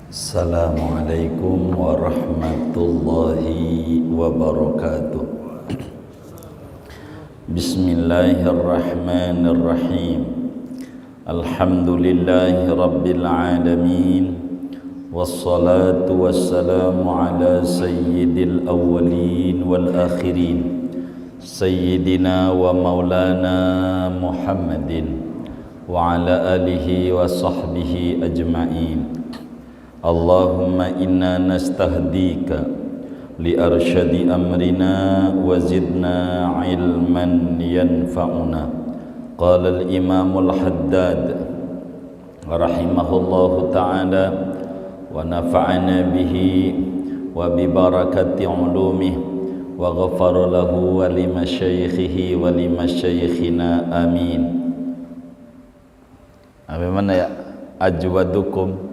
Assalamualaikum warahmatullahi wabarakatuh. Bismillahirrahmanirrahim. Alhamdulillahi rabbil alamin. Wassalatu wassalamu ala sayyidil awwalin wal akhirin, sayyidina wa maulana Muhammadin wa ala alihi wa sahbihi ajma'in. Allahumma inna nastahdika li arsyadi amrina wa zidna ilman yanfa'una. Qala al-imam al-haddad rahimahullahu ta'ala wa nafa'ana bihi wa bi barakati ulumih wa ghafara lahu wa li masyaikhihi wa li masyaikhina amin. Bagaimana ya? Ajwadukum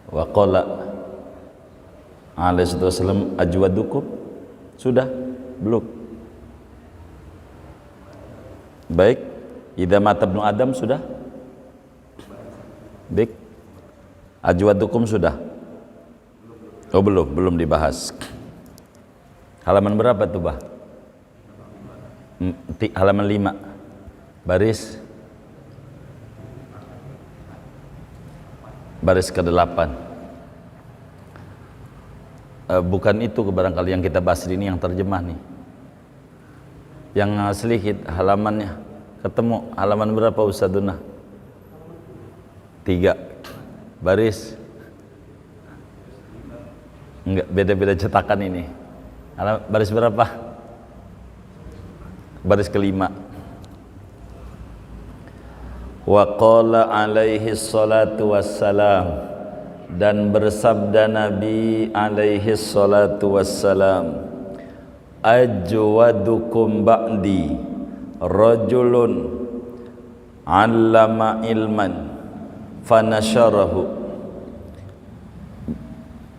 wa qala alaihi wasallam ajwadukum. Sudah? Belum? Baik. Idza mata ibnu Adam sudah? Baik. Ajwadukum sudah? Oh belum dibahas. Halaman berapa tuh, Bah? Halaman 5. Baris ke-8. Bukan itu barangkali yang kita bahas ini, yang terjemah nih. Yang sedikit halamannya ketemu. Halaman berapa Ustadzuna? 3. Baris enggak, beda-beda cetakan ini. Baris berapa? Baris ke-5. Wa qala alaihi salatu wassalam, dan bersabda Nabi alaihi salatu wassalam, ajwadukum ba'di rajulun 'allama ilman fanasharahu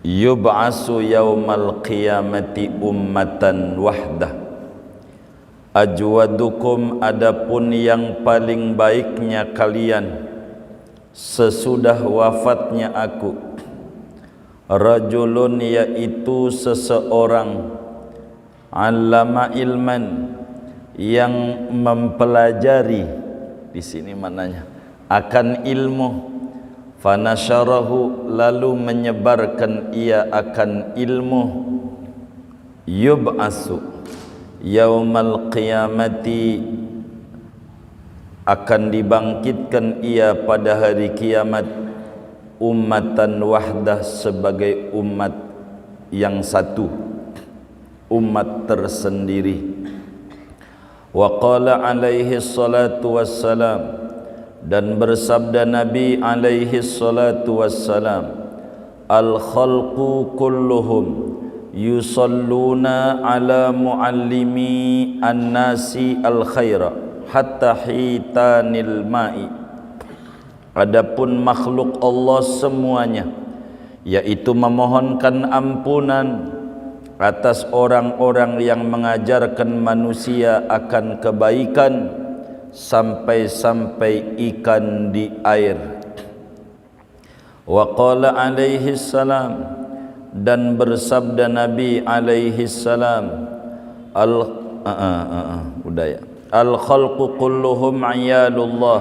yub'asu yaumal qiyamati ummatan wahdah. Ajwadukum, adapun yang paling baiknya kalian sesudah wafatnya aku, rajulun, yaitu seseorang, allama ilman, yang mempelajari, di sini mananya, akan ilmu, fanasyarahu, lalu menyebarkan ia akan ilmu, yub'asu yaumal qiyamati, akan dibangkitkan ia pada hari kiamat, ummatan wahdah, sebagai umat yang satu, umat tersendiri. Wa qala alaihi salatu wassalam, dan bersabda Nabi alaihi salatu wassalam, al khalqu kulluhum yusalluna ala muallimi an-nasi al khaira hatta hitanil ma'i. Adapun makhluk Allah semuanya, yaitu memohonkan ampunan atas orang-orang yang mengajarkan manusia akan kebaikan sampai-sampai ikan di air. Wa qala alaihi salam, dan bersabda Nabi alaihi salam, al khalqu kulluhum ayalullah,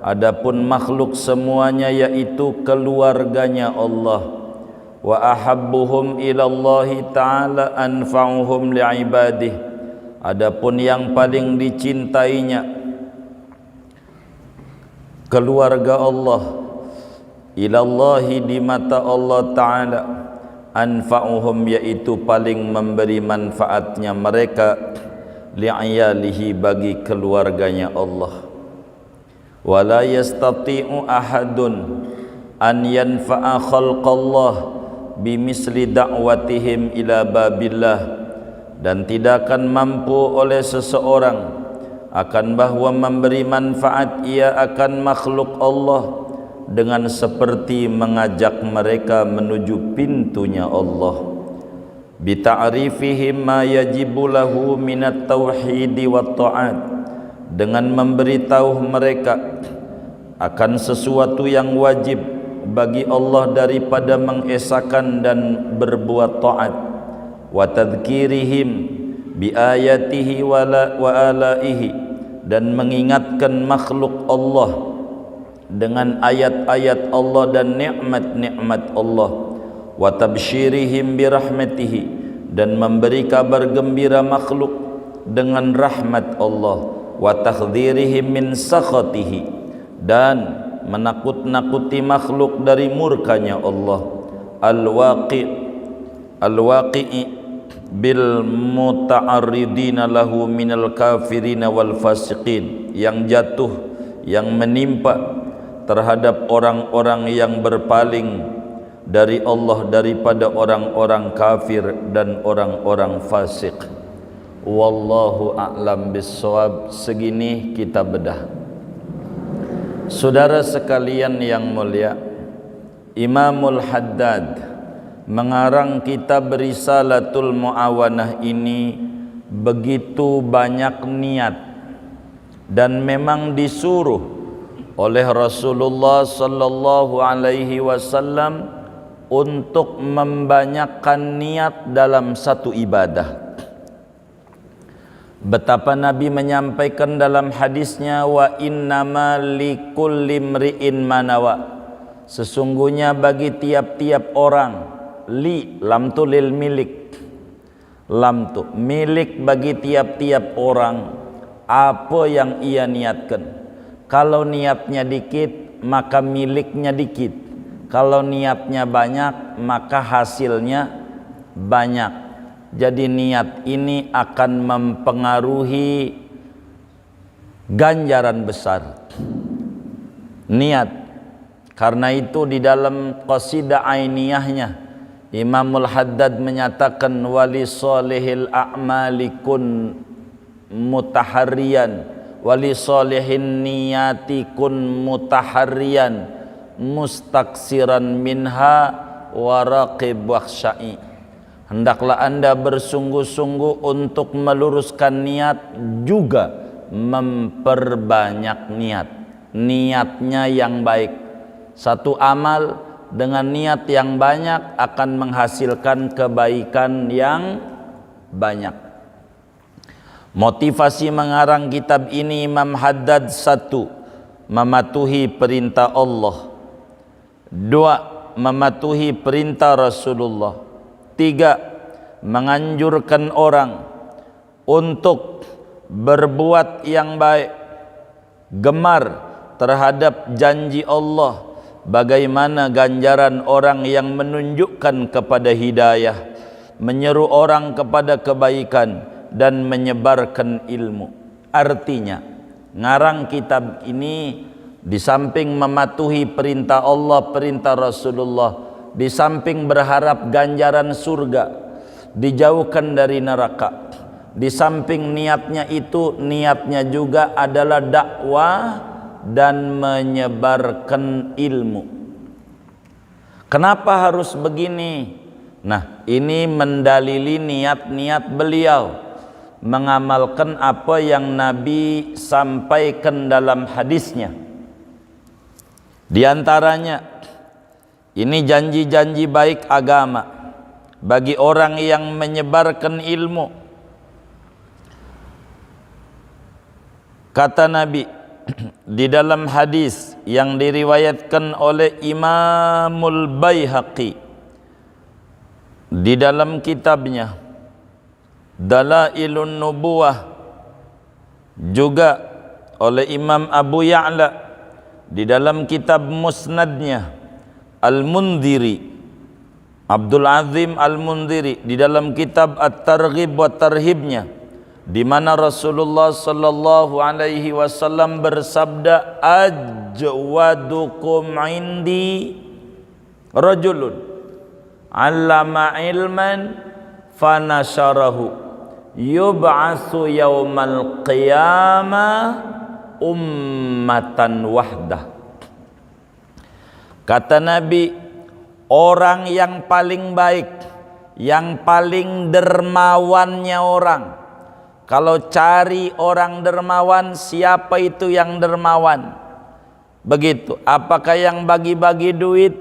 adapun makhluk semuanya yaitu keluarganya Allah. Wa ahabbuhum ilallahi ta'ala anfa'uhum li'ibadih, adapun yang paling dicintainya keluarga Allah, ilallahi, di mata Allah ta'ala, anfa'uhum, yaitu paling memberi manfaatnya mereka, li'ayalihi, bagi keluarganya Allah. Wala yastati'u ahadun an yanfa'a khalqallah bimisli da'watihim ila babillah, dan tidak akan mampu oleh seseorang akan bahwa memberi manfaat ia akan makhluk Allah dengan seperti mengajak mereka menuju pintunya Allah, bita'rifihim ma yajibu lahu minat tauhidi wat ta'at, dengan memberitahu mereka akan sesuatu yang wajib bagi Allah daripada mengesakan dan berbuat taat, wa tadhkirihim bi ayatihi wa alaihi, dan mengingatkan makhluk Allah dengan ayat-ayat Allah dan nikmat-nikmat Allah, wa tabsyirihim bi rahmatihi, dan memberi kabar gembira makhluk dengan rahmat Allah, wa takhdhirihim min sakhatihi, dan menakut-nakuti makhluk dari murkanya Allah, al-waqi'i bil muta'arridina lahu minal kafirina wal fasiqin, yang jatuh, yang menimpa terhadap orang-orang yang berpaling dari Allah daripada orang-orang kafir dan orang-orang fasik. Wallahu a'lam bissawab. Segini kita bedah. Saudara sekalian yang mulia, Imamul Haddad mengarang kitab Risalatul Muawanah ini begitu banyak niat, dan memang disuruh oleh Rasulullah sallallahu alaihi wasallam untuk membanyakkan niat dalam satu ibadah. Betapa Nabi menyampaikan dalam hadisnya, wa innama likulli imri'in manawa, sesungguhnya bagi tiap-tiap orang, li, lam tu lil milik, lam tu milik bagi tiap-tiap orang apa yang ia niatkan. Kalau niatnya dikit maka miliknya dikit, kalau niatnya banyak maka hasilnya banyak. Jadi niat ini akan mempengaruhi ganjaran besar. Niat. Karena itu di dalam qasidah ainiyahnya Imamul Haddad menyatakan, wali solihil a'mali kun mutaharian, wali solihin niyati kun mutaharian, mustaksiran minha waraqib wakhsya'i. Hendaklah anda bersungguh-sungguh untuk meluruskan niat, juga memperbanyak niat. Niatnya yang baik. Satu amal dengan niat yang banyak akan menghasilkan kebaikan yang banyak. Motivasi mengarang kitab ini Imam Haddad: 1. Mematuhi perintah Allah. 2. Mematuhi perintah Rasulullah. 3. Menganjurkan orang untuk berbuat yang baik, gemar terhadap janji Allah, bagaimana ganjaran orang yang menunjukkan kepada hidayah, menyeru orang kepada kebaikan, dan menyebarkan ilmu. Artinya, ngarang kitab ini di samping mematuhi perintah Allah, perintah Rasulullah, di samping berharap ganjaran surga, dijauhkan dari neraka, di samping niatnya itu, niatnya juga adalah dakwah dan menyebarkan ilmu. Kenapa harus begini? Nah, ini mendalili niat-niat beliau mengamalkan apa yang Nabi sampaikan dalam hadisnya. Di antaranya, ini janji-janji baik agama bagi orang yang menyebarkan ilmu. Kata Nabi di dalam hadis yang diriwayatkan oleh Imamul Baihaqi di dalam kitabnya Dalailun Nubuwah, juga oleh Imam Abu Ya'la di dalam kitab Musnadnya, Al-Mundhiri, Abdul Azim Al-Mundhiri di dalam kitab At-Targhib wa Tarhibnya, di mana Rasulullah sallallahu alaihi wasallam bersabda, ajwadukum indi rajulun 'allama ilman fanasharahu yub'atsu yaumal qiyamah ummatan wahdah. Kata Nabi, orang yang paling baik, yang paling dermawannya orang. Kalau cari orang dermawan, siapa itu yang dermawan? Begitu. Apakah yang bagi-bagi duit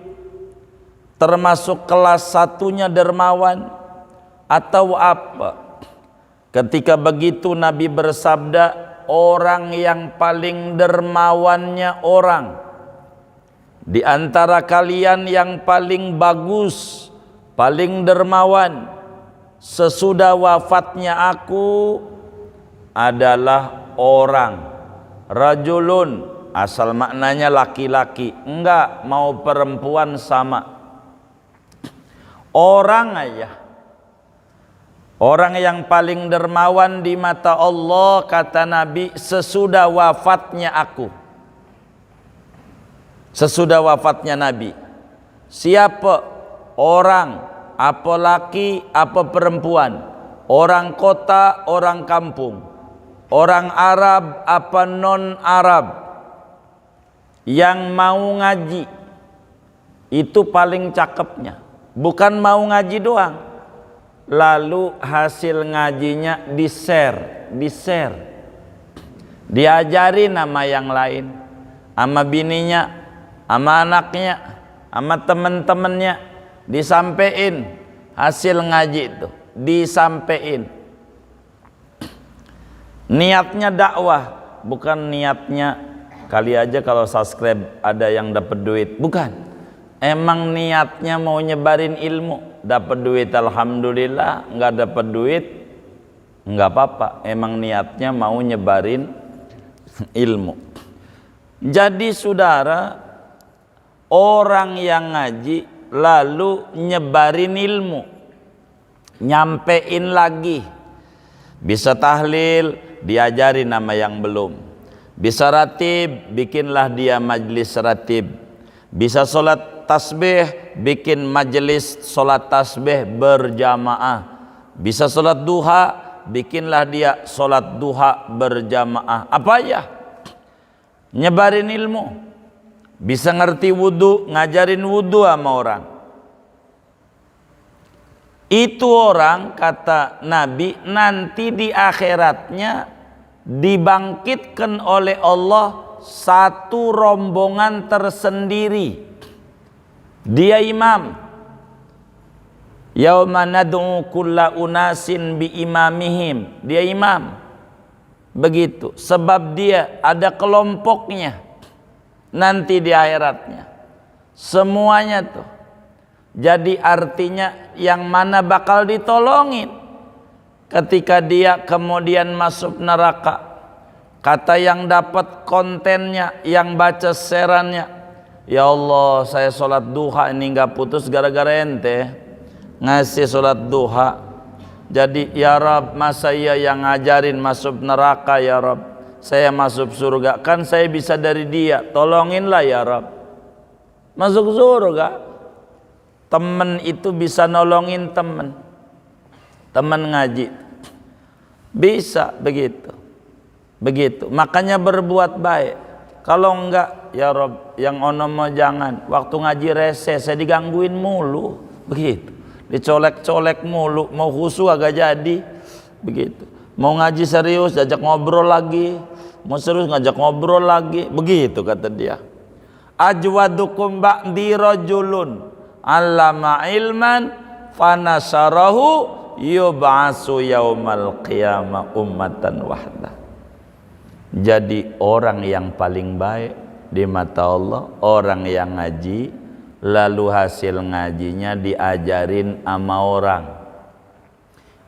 termasuk kelas satunya dermawan atau apa? Ketika begitu Nabi bersabda, orang yang paling dermawannya orang di antara kalian, yang paling bagus, paling dermawan sesudah wafatnya aku adalah orang rajulun, asal maknanya laki-laki, enggak mau perempuan sama, orang aja. Orang yang paling dermawan di mata Allah, kata Nabi, sesudah wafatnya aku. Sesudah wafatnya Nabi. Siapa? Orang, apa laki, apa perempuan, orang kota, orang kampung, orang Arab, apa non-Arab, yang mau ngaji, itu paling cakepnya. Bukan mau ngaji doang, lalu hasil ngajinya di-share, diajari nama yang lain, sama bininya, sama anaknya, sama temen-temennya, disampein hasil ngaji itu, disampein. Niatnya dakwah, bukan niatnya kali aja kalau subscribe ada yang dapat duit, bukan. Emang niatnya mau nyebarin ilmu, dapat duit alhamdulillah, nggak dapat duit nggak apa-apa, emang niatnya mau nyebarin ilmu. Jadi saudara, orang yang ngaji lalu nyebarin ilmu, nyampein lagi, bisa tahlil, diajari nama yang belum, bisa ratib, bikinlah dia majlis ratib, bisa sholat tasbih, bikin majelis sholat tasbih berjamaah, bisa sholat duha, bikinlah dia sholat duha berjamaah. Apa ya? Nyebarin ilmu. Bisa ngerti wudu, ngajarin wudu sama orang. Itu orang, kata Nabi, nanti di akhiratnya dibangkitkan oleh Allah satu rombongan tersendiri. Dia imam. Yauma nad'u kulla unasin bi imamihim. Dia imam. Begitu. Sebab dia ada kelompoknya nanti di akhiratnya. Semuanya tuh. Jadi artinya yang mana bakal ditolongin ketika dia kemudian masuk neraka. Kata yang dapat kontennya, yang baca serannya, ya Allah, saya sholat duha ini nggak putus gara-gara ente ngasih sholat duha. Jadi ya Rab, masa iya yang ngajarin masuk neraka ya Rab, saya masuk surga, kan saya bisa dari dia, tolonginlah ya Rab. Masuk surga. Temen itu bisa nolongin temen ngaji, bisa begitu. Makanya berbuat baik. Kalau enggak, ya Rob, yang ono mau jangan. Waktu ngaji rese, saya digangguin mulu, begitu. Dicolek-colek mulu, mau khusyuk agak jadi, begitu. Mau ngaji serius, ajak ngobrol lagi. Mau serius ngajak ngobrol lagi, begitu kata dia. Ajwadukum ba'di rajulun allama ilman fanasarahu yub'asu yaumal qiyamah ummatan wahdah. Jadi orang yang paling baik di mata Allah, orang yang ngaji lalu hasil ngajinya diajarin sama orang.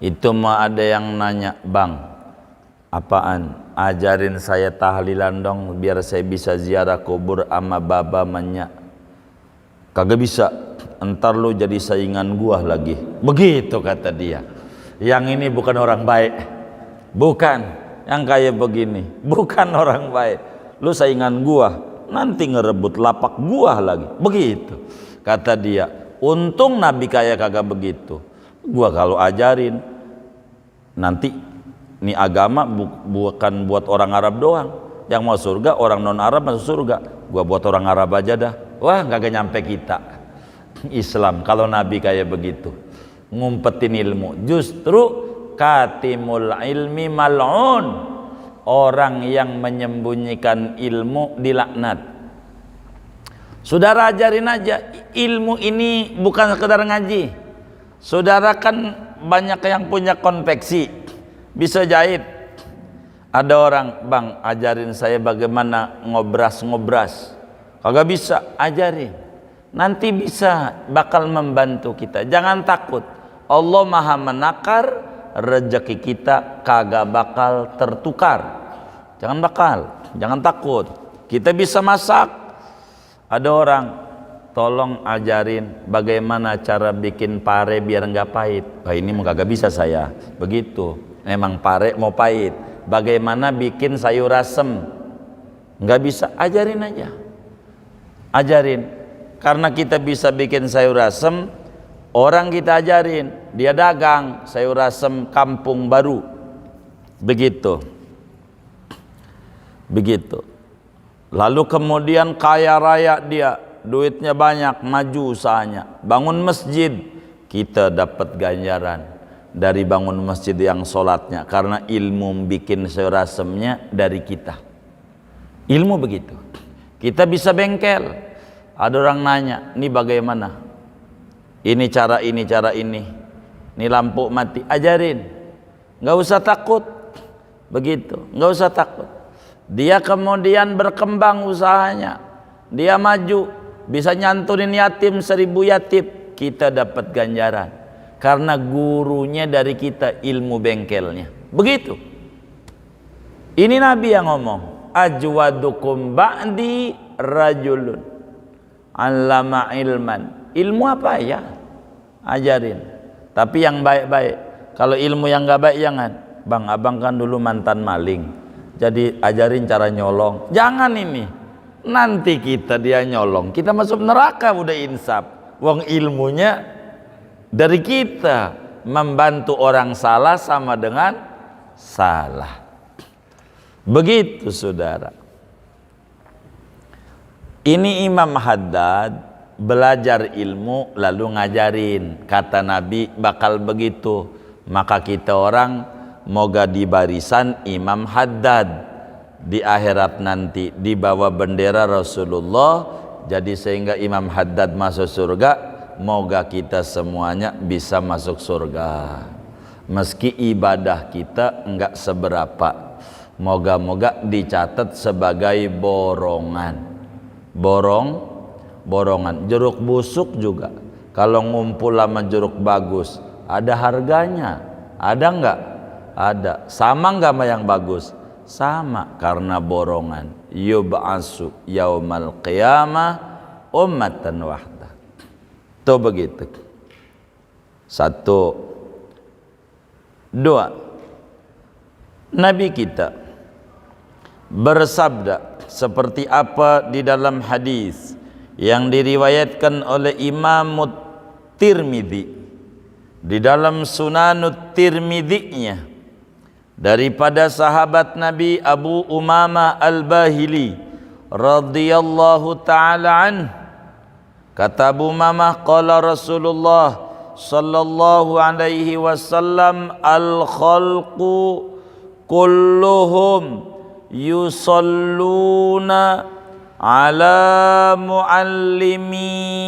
Itu mah ada yang nanya, "Bang, apaan? Ajarin saya tahlilan dong biar saya bisa ziarah kubur sama baba menyak." Kagak bisa, entar lu jadi saingan gua lagi. Begitu kata dia. Yang ini bukan orang baik. Bukan, yang kayak begini bukan orang baik. Lu saingan gua, nanti ngerebut lapak gua lagi. Begitu kata dia. Untung Nabi kayak kagak begitu. Gua kalau ajarin nanti ini agama bukan buat orang Arab doang. Yang mau surga orang non Arab masuk surga. Gua buat orang Arab aja dah. Wah, kagak nyampe kita Islam kalau Nabi kayak begitu, ngumpetin ilmu. Justru katimul ilmi mal'un, orang yang menyembunyikan ilmu dilaknat. Saudara ajarin aja, ilmu ini bukan sekedar ngaji. Saudara kan banyak yang punya konveksi, bisa jahit. Ada orang, bang ajarin saya bagaimana ngobras. Kagak bisa, ajarin. Nanti bisa bakal membantu kita. Jangan takut, Allah maha menakar, rezeki kita kagak bakal tertukar. Jangan takut. Kita bisa masak. Ada orang, tolong ajarin bagaimana cara bikin pare biar nggak pahit. Wah, ini mau kagak bisa saya. Begitu. Emang pare mau pahit. Bagaimana bikin sayur asem? Nggak bisa, ajarin aja. Ajarin. Karena kita bisa bikin sayur asem, orang kita ajarin. Dia dagang sayur asem kampung baru. Begitu. Lalu kemudian kaya raya dia, duitnya banyak, maju usahanya, bangun masjid, kita dapat ganjaran dari bangun masjid yang sholatnya, karena ilmu bikin sayur asemnya dari kita. Ilmu begitu. Kita bisa bengkel. Ada orang nanya, ini bagaimana? Ini cara ini. Ini lampu mati, ajarin. Nggak usah takut. Begitu, nggak usah takut. Dia kemudian berkembang usahanya, dia maju, bisa nyantunin yatim 1000 yatim, kita dapat ganjaran karena gurunya dari kita, ilmu bengkelnya. Begitu. Ini Nabi yang ngomong, ajwadukum ba'di rajulun 'allama ilman. Ilmu apa ya? Ajarin. Tapi yang baik-baik. Kalau ilmu yang enggak baik jangan. Bang, abang kan dulu mantan maling, jadi ajarin cara nyolong. Jangan ini. Nanti dia nyolong, kita masuk neraka, udah insaf. Wong ilmunya dari kita. Membantu orang salah sama dengan salah. Begitu saudara. Ini Imam Haddad belajar ilmu lalu ngajarin. Kata Nabi bakal begitu. Maka kita orang moga di barisan Imam Haddad di akhirat nanti, di bawah bendera Rasulullah. Jadi sehingga Imam Haddad masuk surga, moga kita semuanya bisa masuk surga. Meski ibadah kita enggak seberapa, moga-moga dicatat sebagai borongan. Jeruk busuk juga, kalau ngumpul sama jeruk bagus, ada harganya. Ada enggak? Ada. Sama enggak sama yang bagus? Sama, karena borongan. Yub'asu yaumal qiyamah ummatan wahdah. Itu begitu. 1. 2. Nabi kita bersabda seperti apa di dalam hadis yang diriwayatkan oleh Imam Tirmidzi di dalam Sunanut Tirmidzi-nya daripada sahabat Nabi Abu Umamah Al-Bahili radhiyallahu taala an. Kata Abu Umamah, qala Rasulullah sallallahu alaihi wasallam, al-khalqu kulluhum yusalluna ala muallimin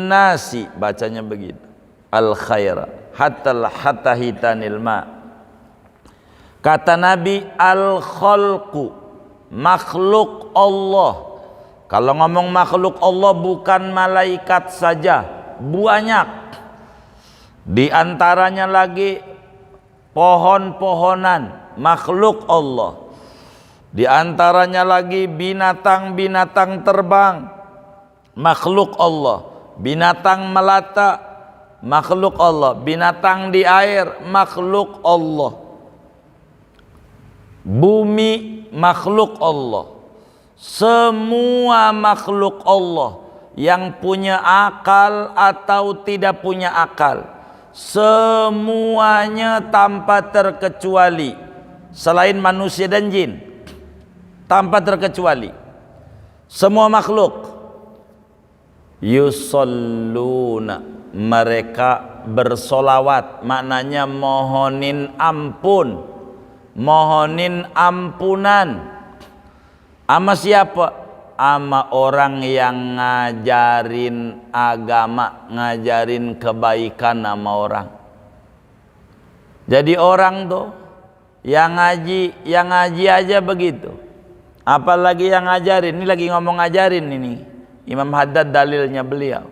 nasi, bacanya begitu, al khaira hatta hitanil ma. Kata Nabi, al khalqu, makhluk Allah. Kalau ngomong makhluk Allah bukan malaikat saja, banyak. Di antaranya lagi pohon-pohonan, makhluk Allah. Di antaranya lagi binatang-binatang terbang, makhluk Allah. Binatang melata, makhluk Allah. Binatang di air, makhluk Allah. Bumi, makhluk Allah. Semua makhluk Allah yang punya akal atau tidak punya akal, semuanya tanpa terkecuali, selain manusia dan jin, tanpa terkecuali semua makhluk, yusalluna, mereka bersolawat, maknanya mohonin ampun, mohonin ampunan, Ama siapa? Ama orang yang ngajarin agama, ngajarin kebaikan sama orang. Jadi orang tuh yang ngaji aja begitu. Apalagi yang ngajarin. Ini lagi ngomong ngajarin ini. Imam Haddad dalilnya beliau.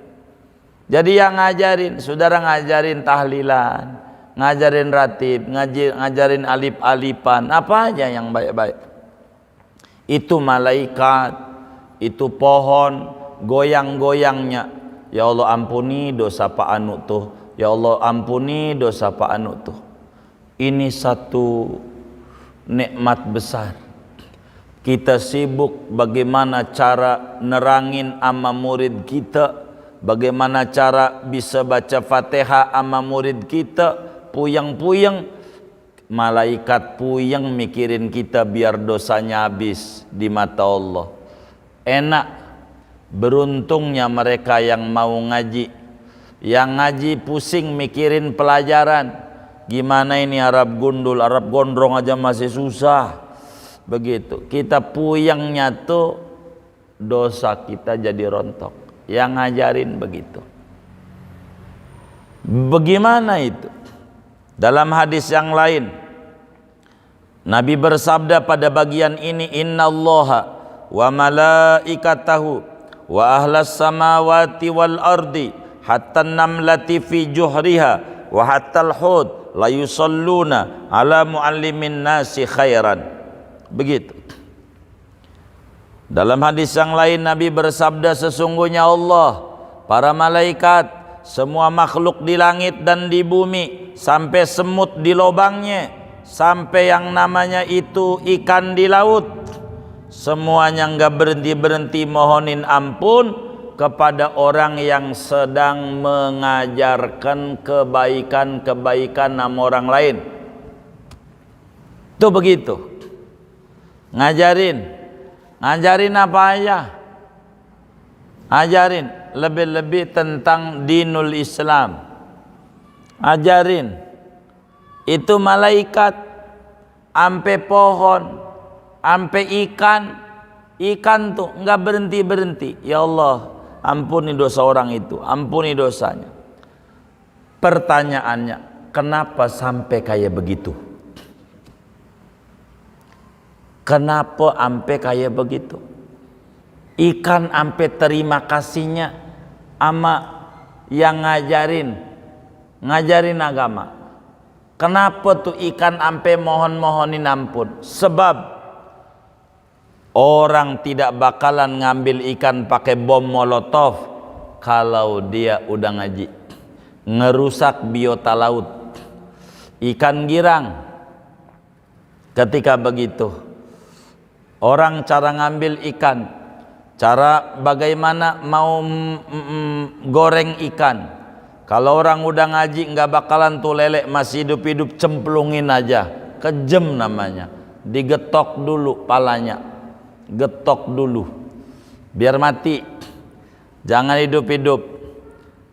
Jadi yang ngajarin, saudara ngajarin tahlilan, ngajarin ratib, ngajarin alif-alifan, apa aja yang baik-baik. Itu malaikat, itu pohon, goyang-goyangnya. Ya Allah ampuni dosa Pak Anu tuh. Ya Allah ampuni dosa Pak Anu tuh. Ini satu nikmat besar. Kita sibuk bagaimana cara nerangin ama murid kita, bagaimana cara bisa baca Fatihah ama murid kita, puyeng-puyeng, malaikat puyeng mikirin kita biar dosanya habis di mata Allah. Enak, beruntungnya mereka yang mau ngaji. Yang ngaji pusing mikirin pelajaran. Gimana ini Arab gundul, Arab gondrong aja masih susah. Begitu. Kita puyengnya tuh dosa kita jadi rontok. Yang ngajarin begitu. Bagaimana itu? Dalam hadis yang lain, Nabi bersabda pada bagian ini, innallaha wa malaikatahu wa ahlas samawati wal ardi hatta namlati fi juhriha wa hatta al-hud la yusalluna ala muallimin nasi khairan. Begitu. Dalam hadis yang lain Nabi bersabda, sesungguhnya Allah, para malaikat, semua makhluk di langit dan di bumi, sampai semut di lubangnya, sampai yang namanya itu ikan di laut, semuanya enggak berhenti-berhenti mohonin ampun kepada orang yang sedang mengajarkan kebaikan-kebaikan nama orang lain. Itu begitu. Ngajarin apa aja? Ajarin lebih-lebih tentang dinul Islam. Ajarin. Itu malaikat, ampe pohon, ampe ikan tuh enggak berhenti-berhenti. Ya Allah, ampuni dosa orang itu, ampuni dosanya. Pertanyaannya, kenapa sampai kayak begitu? Kenapa sampai kayak begitu? Ikan sampai terima kasihnya ama yang ngajarin agama. Kenapa tuh ikan sampai mohon-mohonin ampun? Sebab orang tidak bakalan ngambil ikan pakai bom molotov kalau dia udah ngaji. Ngerusak biota laut. Ikan girang. Ketika begitu, orang cara ngambil ikan, cara bagaimana mau goreng ikan. Kalau orang udah ngaji nggak bakalan tuh lele masih hidup-hidup cemplungin aja. Kejem namanya. Digetok dulu palanya. Getok dulu biar mati, jangan hidup-hidup.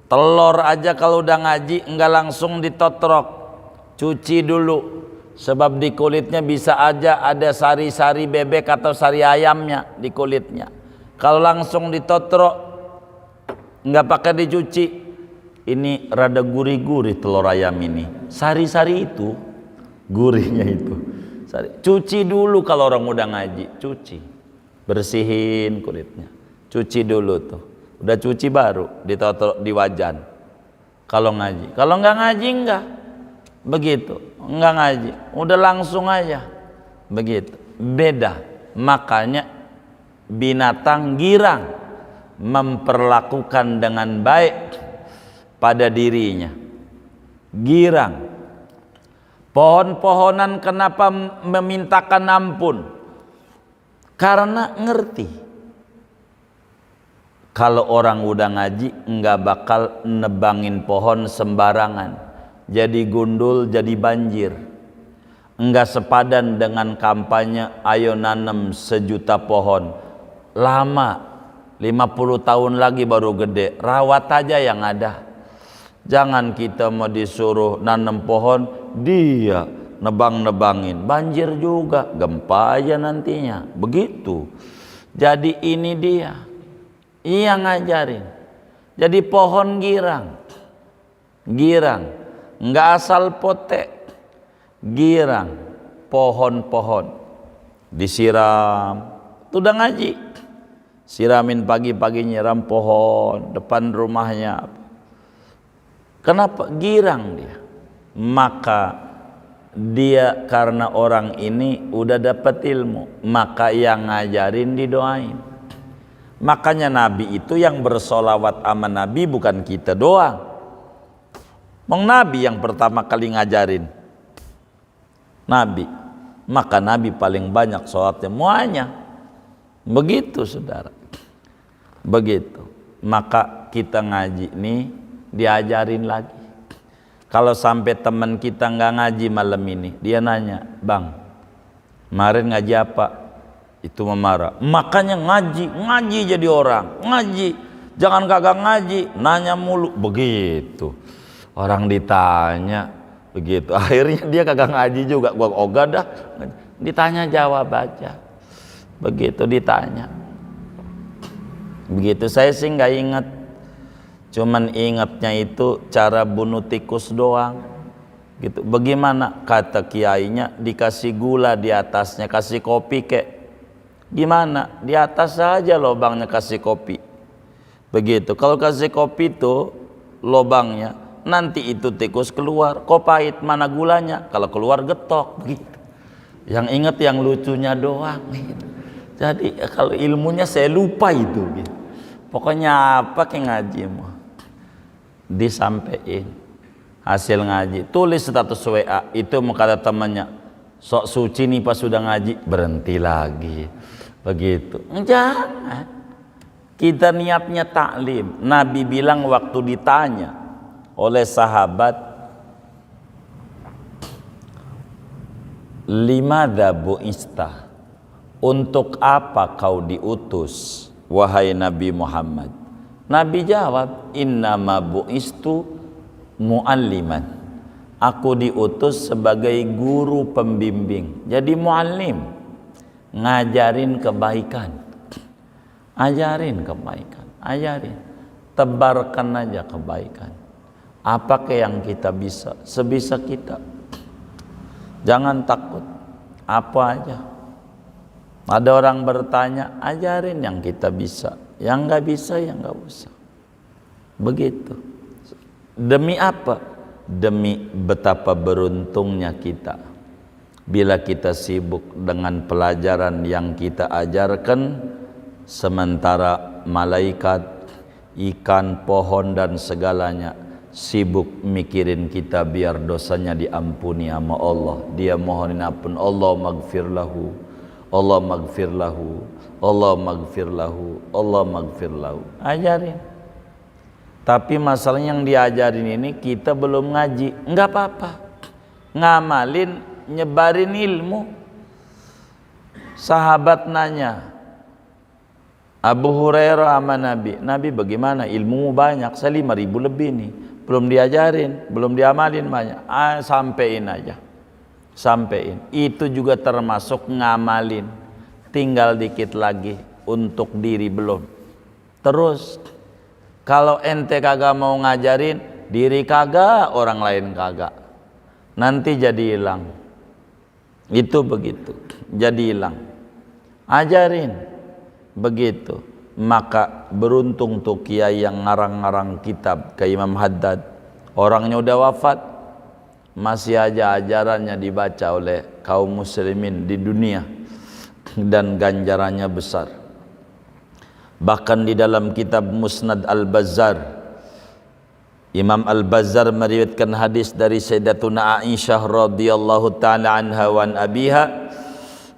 Telur aja kalau udah ngaji enggak langsung ditotrok, cuci dulu, sebab di kulitnya bisa aja ada sari-sari bebek atau sari ayamnya di kulitnya. Kalau langsung ditotrok enggak pakai dicuci, ini rada gurih-gurih telur ayam ini, sari-sari itu gurihnya itu. Cuci dulu kalau orang udah ngaji, cuci. Bersihin kulitnya, cuci dulu tuh, udah cuci baru ditotok di wajan. Kalau ngaji, kalau nggak ngaji nggak begitu, nggak ngaji, udah langsung aja begitu. Beda, makanya binatang girang memperlakukan dengan baik pada dirinya. Girang, pohon-pohonan kenapa memintakan ampun? Karena ngerti kalau orang udah ngaji enggak bakal nebangin pohon sembarangan, jadi gundul, jadi banjir. Enggak sepadan dengan kampanye ayo nanam 1 juta pohon. Lama, 50 tahun lagi baru gede. Rawat aja yang ada. Jangan kita mau disuruh nanam pohon, dia nebang-nebangin, banjir juga, gempa aja nantinya. Begitu. Jadi ini dia ngajarin. Jadi pohon girang, nggak asal potek, girang, pohon-pohon disiram, itu udah ngaji. Siramin pagi-pagi, nyiram pohon depan rumahnya. Kenapa? Girang dia. Maka dia karena orang ini udah dapat ilmu, maka yang ngajarin didoain. Makanya Nabi itu yang bersolawat sama Nabi bukan kita doang. Nabi yang pertama kali ngajarin, Nabi. Maka Nabi paling banyak sholatnya semuanya. Begitu saudara. Begitu. Maka kita ngaji nih diajarin lagi. Kalau sampai teman kita nggak ngaji malam ini, dia nanya, "Bang, kemarin ngaji apa?" Itu memarah. Makanya ngaji jadi orang, ngaji. Jangan kagak ngaji, nanya mulu. Begitu. Orang ditanya begitu. Akhirnya dia kagak ngaji juga. Gua ogah dah. Ditanya jawab aja. Begitu ditanya. Begitu, saya sih nggak ingat. Cuman ingatnya itu cara bunuh tikus doang gitu. Bagaimana kata kiainya, dikasih gula di atasnya, kasih kopi kek. Gimana? Di atas saja lobangnya kasih kopi. Begitu. Kalau kasih kopi itu lobangnya, nanti itu tikus keluar. Kok pahit, mana gulanya? Kalau keluar getok begitu. Yang ingat yang lucunya doang gitu. Jadi kalau ilmunya saya lupa itu gitu. Pokoknya apa kayak ngaji mau disampaikan hasil ngaji, tulis status WA itu mau kata temannya, sok suci nih pas sudah ngaji, berhenti lagi begitu. Jangan, kita niatnya taklim. Nabi bilang waktu ditanya oleh sahabat, limadza bu'ista, untuk apa kau diutus wahai Nabi Muhammad? Nabi jawab, innama bu'istu mu'alliman, aku diutus sebagai guru pembimbing. Jadi mu'allim, ngajarin kebaikan, ajarin kebaikan, ajarin, tebarkan aja kebaikan. Apa yang kita bisa, sebisa kita. Jangan takut, apa aja. Ada orang bertanya, ajarin yang kita bisa. Yang nggak bisa, yang nggak usah. Begitu. Demi apa? Demi betapa beruntungnya kita bila kita sibuk dengan pelajaran yang kita ajarkan, sementara malaikat, ikan, pohon dan segalanya sibuk mikirin kita biar dosanya diampuni sama Allah. Dia mohonin ampun, Allah maghfir lahu, Allah maghfir lahu, Allah maghfir lahu, Allah maghfir lahu. Ajarin. Tapi masalahnya yang diajarin ini kita belum ngaji. Enggak apa-apa, ngamalin, nyebarin ilmu. Sahabat nanya Abu Hurairah sama Nabi, Nabi bagaimana, ilmumu banyak, saya 5.000 lebih nih, belum diajarin, belum diamalin banyak. Sampein aja, sampein. Itu juga termasuk ngamalin. Tinggal dikit lagi untuk diri belum. Terus kalau ente kagak mau ngajarin, diri kagak, orang lain kagak, nanti jadi hilang. Itu begitu, jadi hilang. Ajarin begitu. Maka beruntung tuh kiai yang ngarang-ngarang kitab kayak Imam Haddad. Orangnya udah wafat, masih aja ajarannya dibaca oleh kaum muslimin di dunia dan ganjarannya besar. Bahkan di dalam kitab Musnad Al-Bazzar, Imam Al-Bazzar meriwayatkan hadis dari Sayyidatuna Aisyah radhiyallahu taala anha wa an abiha.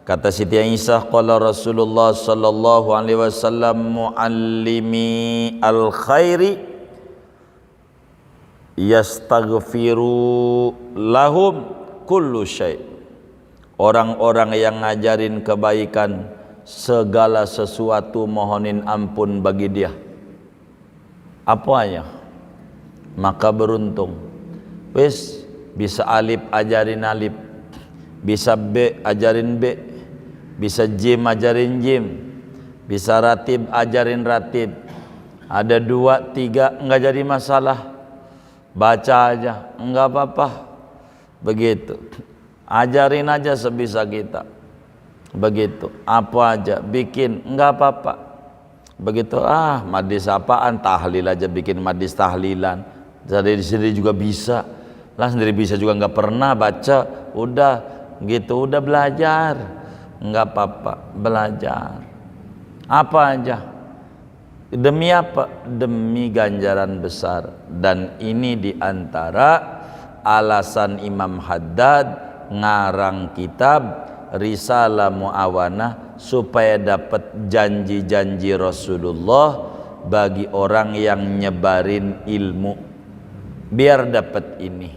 Kata Siti Aisyah, qala Rasulullah sallallahu alaihi wasallam, muallimi al-khairi yastaghfiru lahum kullu syai'. Orang-orang yang ngajarin kebaikan, segala sesuatu mohonin ampun bagi dia. Apa ya? Maka beruntung. Wis bisa alif ajarin alif, bisa B ajarin B, bisa jim ajarin jim, Bisa ratib, ajarin ratib. Ada 2, 3 enggak jadi masalah, baca aja enggak apa-apa. Begitu, ajarin aja sebisa kita. Begitu, apa aja bikin enggak apa-apa. Begitu, madis apaan, tahlil aja, bikin madis tahlilan. Dari sendiri juga bisa lah, sendiri bisa juga nggak pernah baca, udah gitu, udah belajar, nggak apa-apa, belajar apa aja. Demi apa? Demi ganjaran besar. Dan ini diantara alasan Imam Haddad ngarang kitab Risalah Mu'awanah, supaya dapat janji-janji Rasulullah bagi orang yang nyebarin ilmu, biar dapat ini.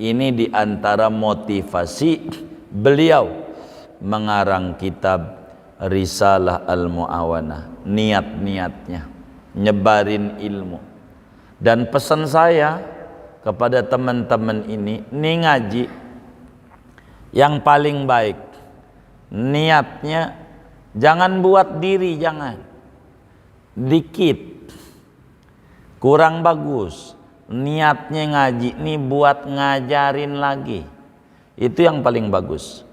Ini diantara motivasi beliau mengarang kitab Risalah Al-Mu'awanah, niat-niatnya nyebarin ilmu. Dan pesan saya kepada teman-teman ini ngaji yang paling baik, niatnya jangan buat diri, jangan dikit, kurang bagus. Niatnya ngaji ini buat ngajarin lagi, itu yang paling bagus.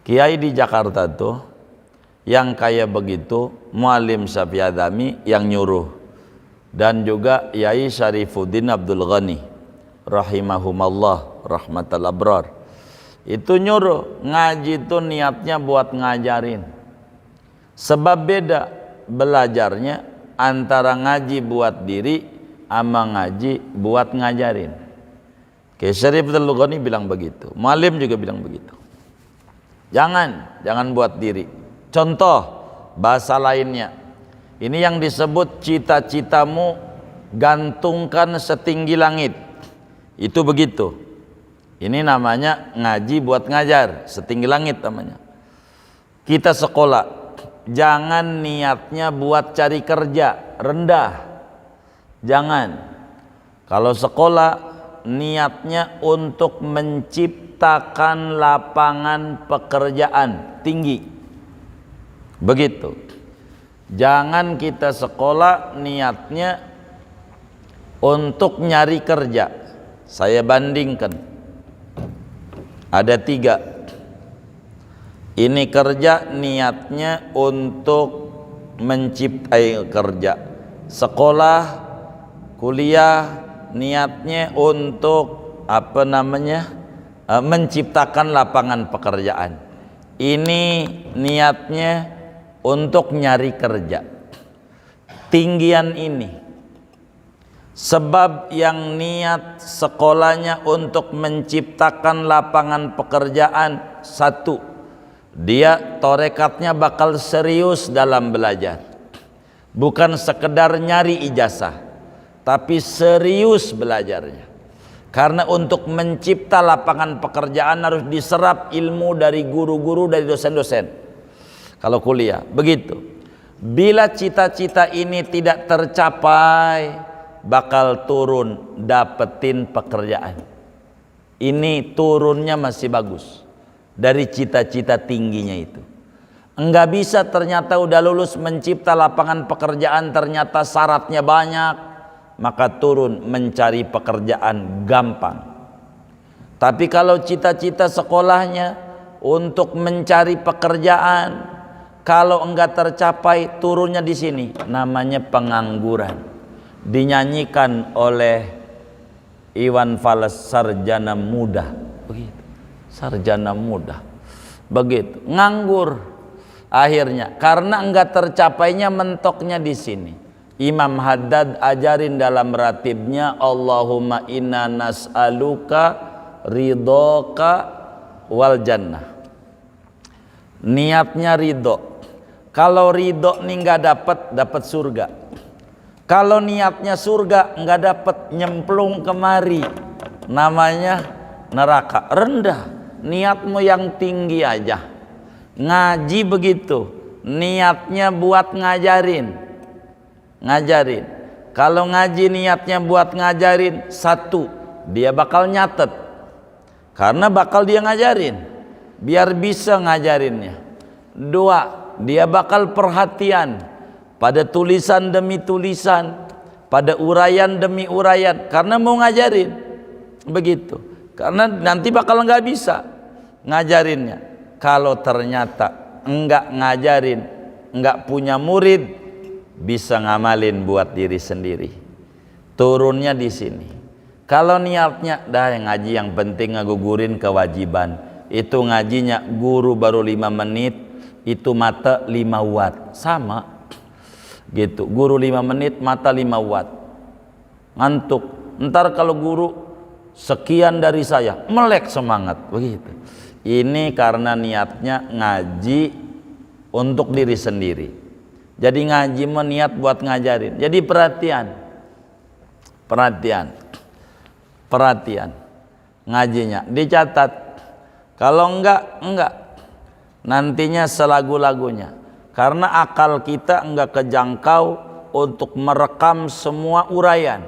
Kiai di Jakarta tuh yang kayak begitu, Muallim Syafi'i Adami yang nyuruh, dan juga Yai Syarifuddin Abdul Ghani rahimahumallah rahmatal abrar, itu nyuruh ngaji itu niatnya buat ngajarin. Sebab beda belajarnya antara ngaji buat diri sama ngaji buat ngajarin. Kiai Syarif Abdul Ghani bilang begitu, Muallim juga bilang begitu. Jangan buat diri. Contoh bahasa lainnya, ini yang disebut cita-citamu gantungkan setinggi langit, itu begitu. Ini namanya ngaji buat ngajar, setinggi langit namanya. Kita sekolah, jangan niatnya buat cari kerja, rendah. Jangan. Kalau sekolah niatnya untuk menciptakan lapangan pekerjaan, tinggi. Begitu. Jangan kita sekolah niatnya untuk nyari kerja. Saya bandingkan, ada 3. Ini kerja niatnya untuk menciptai kerja. Sekolah, kuliah niatnya untuk menciptakan lapangan pekerjaan. Ini niatnya untuk nyari kerja. Tinggian ini. Sebab yang niat sekolahnya untuk menciptakan lapangan pekerjaan, 1, dia torekatnya bakal serius dalam belajar. Bukan sekedar nyari ijazah, tapi serius belajarnya. Karena untuk mencipta lapangan pekerjaan harus diserap ilmu dari guru-guru, dari dosen-dosen. Kalau kuliah begitu. Bila cita-cita ini tidak tercapai, bakal turun dapetin pekerjaan. Ini turunnya masih bagus dari cita-cita tingginya itu. Enggak bisa ternyata udah lulus mencipta lapangan pekerjaan, ternyata syaratnya banyak, maka turun mencari pekerjaan gampang. Tapi kalau cita-cita sekolahnya untuk mencari pekerjaan, kalau enggak tercapai, turunnya di sini, namanya pengangguran. Dinyanyikan oleh Iwan Fals, sarjana muda, begitu. Sarjana muda, begitu, nganggur. Akhirnya karena enggak tercapainya, mentoknya di sini. Imam Haddad ajarin dalam ratibnya, Allahumma inna nas'aluka ridhoka wal jannah. Niatnya ridho. Kalau ridho nih nggak dapat surga. Kalau niatnya surga nggak dapat, nyemplung kemari, namanya neraka. Rendah. Niatmu yang tinggi aja. Ngaji begitu, niatnya buat ngajarin. Kalau ngaji niatnya buat ngajarin, 1, dia bakal nyatet, karena bakal dia ngajarin, biar bisa ngajarinnya. 2, dia bakal perhatian pada tulisan demi tulisan, pada uraian demi uraian, karena mau ngajarin. Begitu. Karena nanti bakal nggak bisa ngajarinnya. Kalau ternyata enggak ngajarin, enggak punya murid, bisa ngamalin buat diri sendiri. Turunnya di sini. Kalau niatnya dah yang ngaji, yang penting ngagugurin kewajiban, itu ngajinya guru baru 5 menit, itu mata 5 watt, sama gitu. Guru 5 menit, mata 5 watt, ngantuk. Ntar kalau guru sekian dari saya, melek semangat, begitu. Ini karena niatnya ngaji untuk diri sendiri. Jadi ngaji niat buat ngajarin. Jadi perhatian ngajinya dicatat. Kalau enggak nantinya selagu-lagunya, karena akal kita enggak kejangkau untuk merekam semua uraian,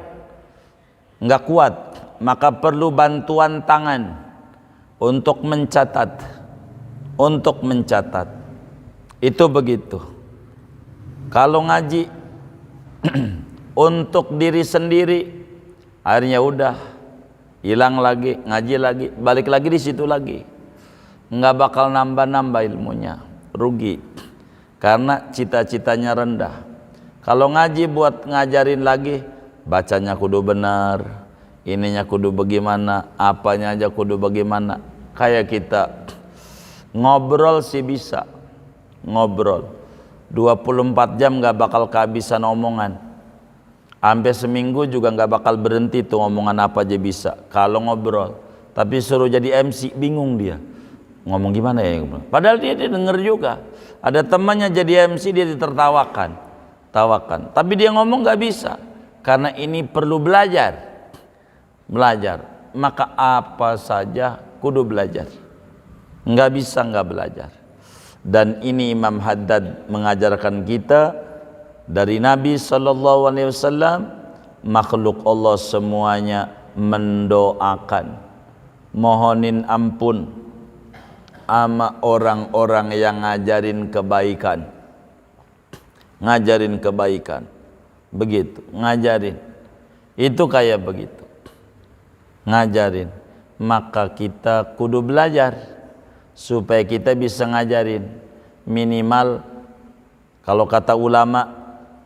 enggak kuat, maka perlu bantuan tangan untuk mencatat. Itu begitu. Kalau ngaji untuk diri sendiri, akhirnya udah hilang lagi, ngaji lagi, balik lagi di situ lagi, nggak bakal nambah ilmunya, rugi, karena cita-citanya rendah. Kalau ngaji buat ngajarin lagi, bacanya kudu benar, ininya kudu bagaimana, apanya aja kudu bagaimana. Kayak kita ngobrol sih bisa, ngobrol 24 jam nggak bakal kehabisan omongan. Sampai seminggu juga nggak bakal berhenti tuh omongan apa aja bisa kalau ngobrol. Tapi suruh jadi MC bingung dia, ngomong gimana ya. Padahal dia denger juga. Ada temannya jadi MC, dia ditertawakan, tapi dia ngomong nggak bisa, karena ini perlu belajar. Maka apa saja kudu belajar, nggak bisa nggak belajar. Dan ini Imam Haddad mengajarkan kita dari Nabi SAW, makhluk Allah semuanya mendoakan, mohonin ampun sama orang-orang yang ngajarin kebaikan, begitu, ngajarin. Itu kayak begitu, ngajarin. Maka kita kudu belajar supaya kita bisa ngajarin. Minimal kalau kata ulama,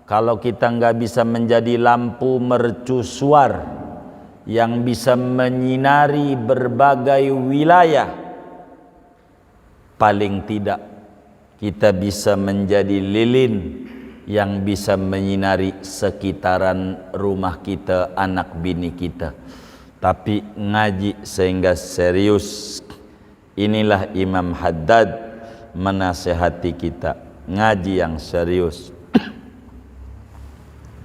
kalau kita nggak bisa menjadi lampu mercusuar yang bisa menyinari berbagai wilayah, paling tidak kita bisa menjadi lilin yang bisa menyinari sekitaran rumah kita, anak bini kita. Tapi ngaji sehingga serius. Inilah Imam Haddad menasehati kita, ngaji yang serius.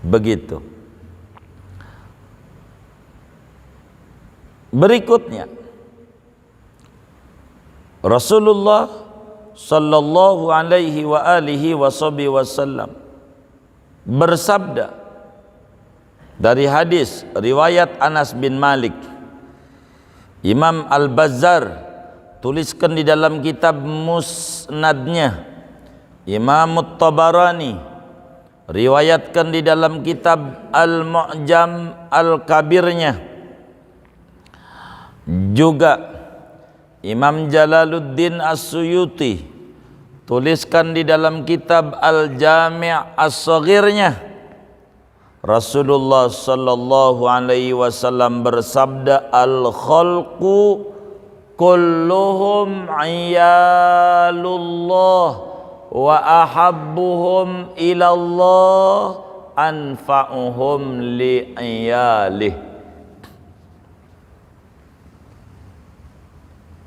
Begitu. Berikutnya, Rasulullah sallallahu alaihi wa alihi wasallam bersabda dari hadis riwayat Anas bin Malik. Imam Al-Bazzar tuliskan di dalam kitab Musnadnya. Imam At-Tabarani riwayatkan di dalam kitab Al-Mu'jam Al-Kabirnya. Juga Imam Jalaluddin As-Suyuti tuliskan di dalam kitab Al-Jami' As-Saghirnya. Rasulullah sallallahu alaihi wasallam bersabda, al-khalqu kulluhum iyalullah wa ahabbuhum ilallah anfa'uhum li'iyalih.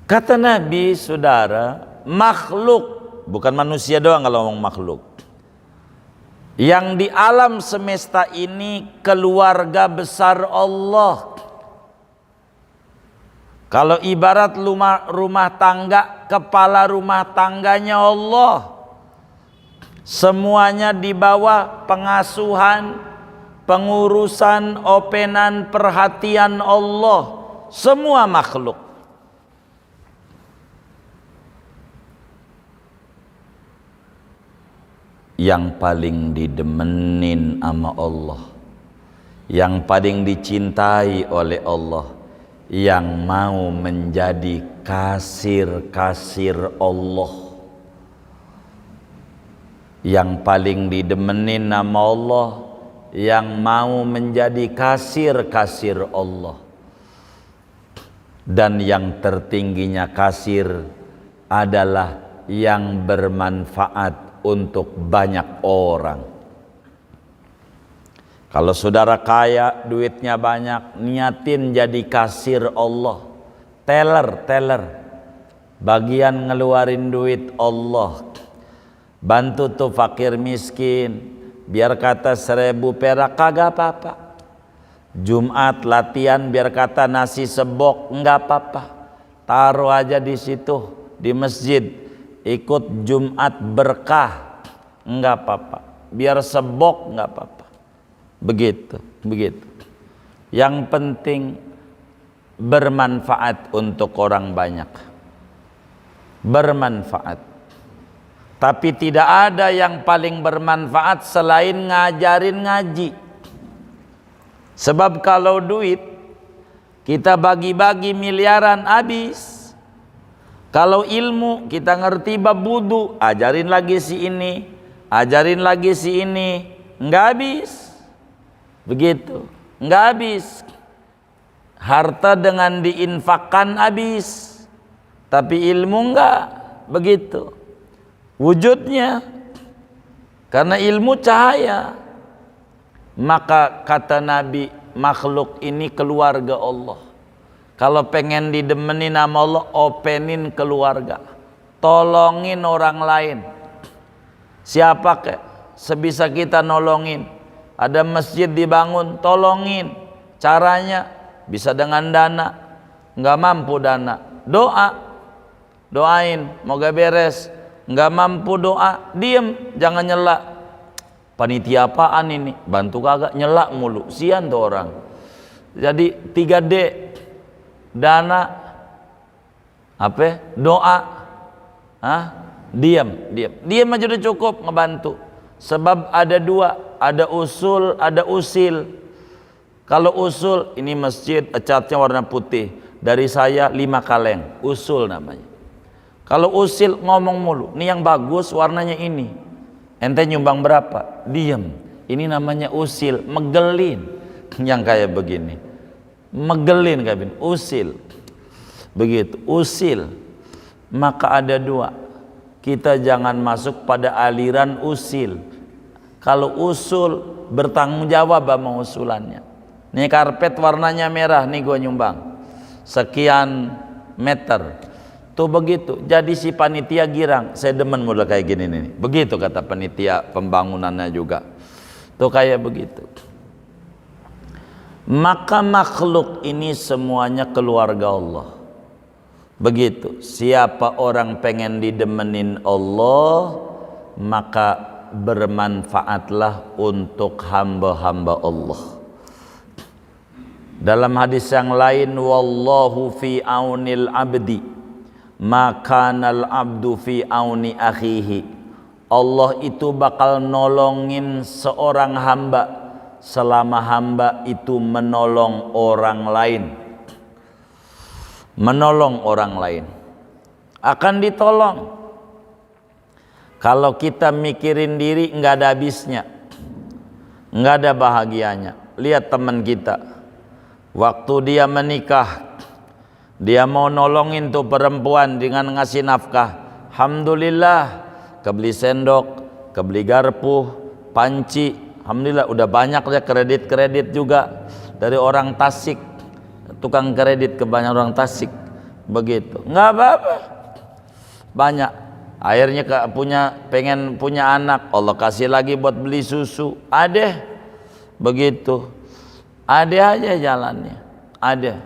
Kata Nabi, saudara, makhluk, bukan manusia doang kalau ngomong makhluk, yang di alam semesta ini keluarga besar Allah. Kalau ibarat rumah tangga, kepala rumah tangganya Allah. Semuanya di bawah pengasuhan, pengurusan, openan, perhatian Allah. Semua makhluk. yang paling didemenin sama Allah, yang paling dicintai oleh Allah, yang mau menjadi kasir-kasir Allah, yang paling didemenin nama Allah, yang mau menjadi kasir-kasir Allah. Dan yang tertingginya kasir adalah yang bermanfaat untuk banyak orang. Kalau saudara kaya, duitnya banyak, niatin jadi kasir Allah, teller, bagian ngeluarin duit Allah. Bantu tuh fakir miskin, biar kata 1000 perak kagak apa-apa. Jumat latihan biar kata nasi sebok enggak apa-apa. Taruh aja di situ di masjid, ikut Jumat berkah enggak apa-apa. Biar sebok enggak apa-apa. Begitu. Yang penting bermanfaat untuk orang banyak. Bermanfaat. Tapi tidak ada yang paling bermanfaat selain ngajarin ngaji. Sebab kalau duit kita bagi-bagi miliaran habis. Kalau ilmu kita ngerti bab wudu, ajarin lagi si ini, ajarin lagi si ini, enggak habis. Begitu, enggak habis. Harta dengan diinfakkan habis, tapi ilmu enggak. Begitu wujudnya, karena ilmu cahaya. Maka kata Nabi, makhluk ini keluarga Allah. Kalau pengen didemenin sama Allah, openin keluarga, tolongin orang lain. Siapa kek sebisa kita nolongin. Ada masjid dibangun, tolongin. Caranya bisa dengan dana, nggak mampu dana, doain, moga beres. Nggak mampu doa, diem, jangan nyela. Panitia apaan ini? Bantu kagak, nyela mulu, sian tuh orang. Jadi 3D, dana, apa? Doa, diem aja udah cukup ngebantu. Sebab ada dua, ada usul, ada usil. Kalau usul, ini masjid catnya warna putih, dari saya 5 kaleng, usul namanya. Kalau usil ngomong mulu, nih yang bagus warnanya ini. Ente nyumbang berapa? Diem. Ini namanya usil, megelin. Yang kayak begini, megelin kayak begini, usil. Begitu, usil. Maka ada dua. Kita jangan masuk pada aliran usil. Kalau usul bertanggung jawab sama usulannya. Nih karpet warnanya merah, nih gua nyumbang sekian meter. Tuh begitu, jadi si panitia girang, saya demen model kayak gini nih. Begitu kata panitia pembangunannya juga. Tuh kayak begitu. Maka makhluk ini semuanya keluarga Allah. Begitu, siapa orang pengen didemenin Allah, maka bermanfaatlah untuk hamba-hamba Allah. Dalam hadis yang lain, wallahu fi aunil abdi makanal abdu fi auni akhihi. Allah itu bakal nolongin seorang hamba selama hamba itu menolong orang lain. Menolong orang lain akan ditolong. Kalau kita mikirin diri nggak ada habisnya, nggak ada bahagianya. Lihat teman kita, waktu dia menikah, dia mau nolongin tuh perempuan dengan ngasih nafkah. Alhamdulillah, kebeli sendok, kebeli garpu, panci. Alhamdulillah udah banyak ya kredit juga dari orang Tasik, tukang kredit kebanyakan orang Tasik. Begitu, nggak apa-apa, banyak. Akhirnya pengen punya anak, Allah kasih lagi buat beli susu. Ada, begitu, ada aja jalannya, ada.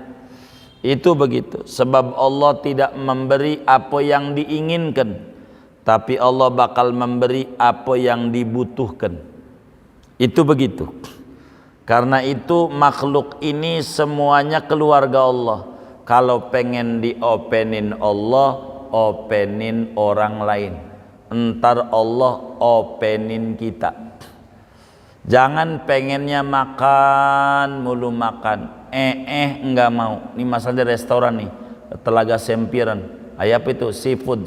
Itu begitu, sebab Allah tidak memberi apa yang diinginkan, tapi Allah bakal memberi apa yang dibutuhkan. Itu begitu. Karena itu makhluk ini semuanya keluarga Allah. Kalau pengen diopenin Allah, openin orang lain. entar Allah openin kita. Jangan pengennya makan mulu makan, enggak mau. Ini masalah di restoran nih, Telaga Sempiran. Apa itu? Seafood